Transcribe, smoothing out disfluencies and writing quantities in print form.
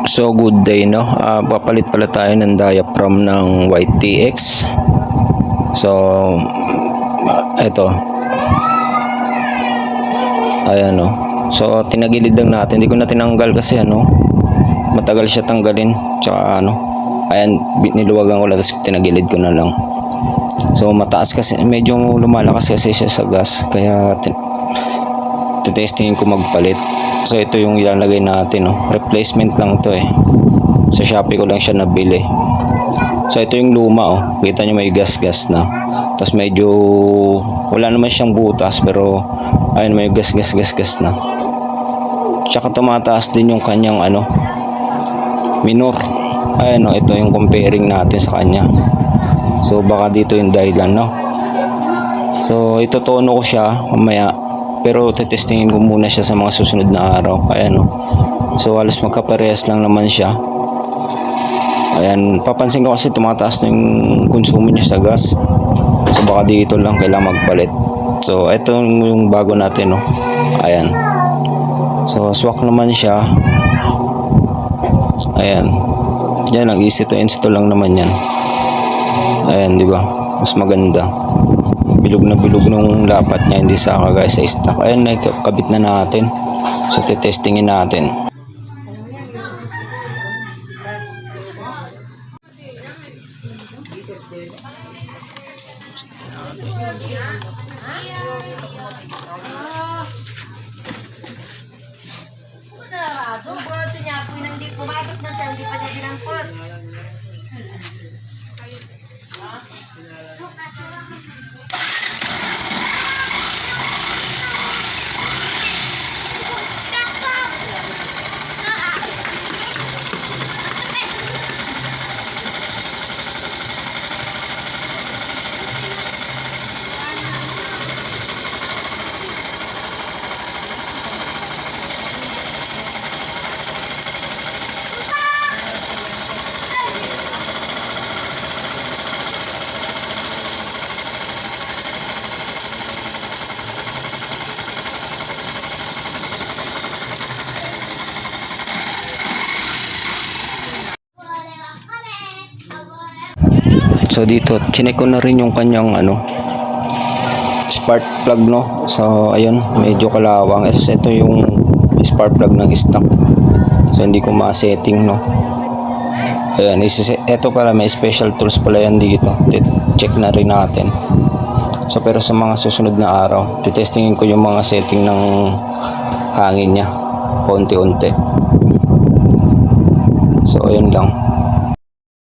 So good day, no? Papalit pala tayo ng diaphragm ng YTX. So ito. Ayan, no. So tinagilid lang natin. Hindi ko na tinanggal kasi matagal siya tanggalin. Tsaka ayan, niluwagan ko lang tapos tinagilid ko na lang. So mataas kasi, medyo lumalakas kasi siya sa gas. Kaya titestingin ko magpalit. So ito yung ilalagay natin, no. Replacement lang to eh. Sa Shopee ko lang siya nabili. So ito yung luma, kita nyo may gas-gas na. Tapos medyo wala naman siyang butas, pero ayun, may gas-gas na. Tsaka tumataas din yung kanyang minor. Ayun, ito yung comparing natin sa kanya. So baka dito yung dahilan, no. So itotono ko siya mamaya, pero tetestingin ko muna siya sa mga susunod na araw. Ayan, so halos magkaparehas lang naman siya. Ayan, papansin ko kasi tumataas na yung konsumo niya sa gas. So baka dito lang kailangan magpalit. So ito yung bago natin, ayan. So swak naman siya. Ayan. Yan, ang easy to install lang naman yan. Ayan, di ba? Mas maganda. Bilog na bilog nung lapat niya, hindi sa kagaya sa stock. Ayan, nakabit na natin. So tetestingin natin. Buti niya po nang di pumasok na siya, hindi pa niya dinampot. So dito, chinek ko na rin yung kanyang spark plug, no. So ayun, medyo kalawang. Ito yung spark plug ng stock. So hindi ko ma-setting, no. Ayan, ito para may special tools pala yan dito. Check na rin natin. So pero sa mga susunod na araw, titestingin ko yung mga setting ng hangin niya. Unti-unti. So ayun lang.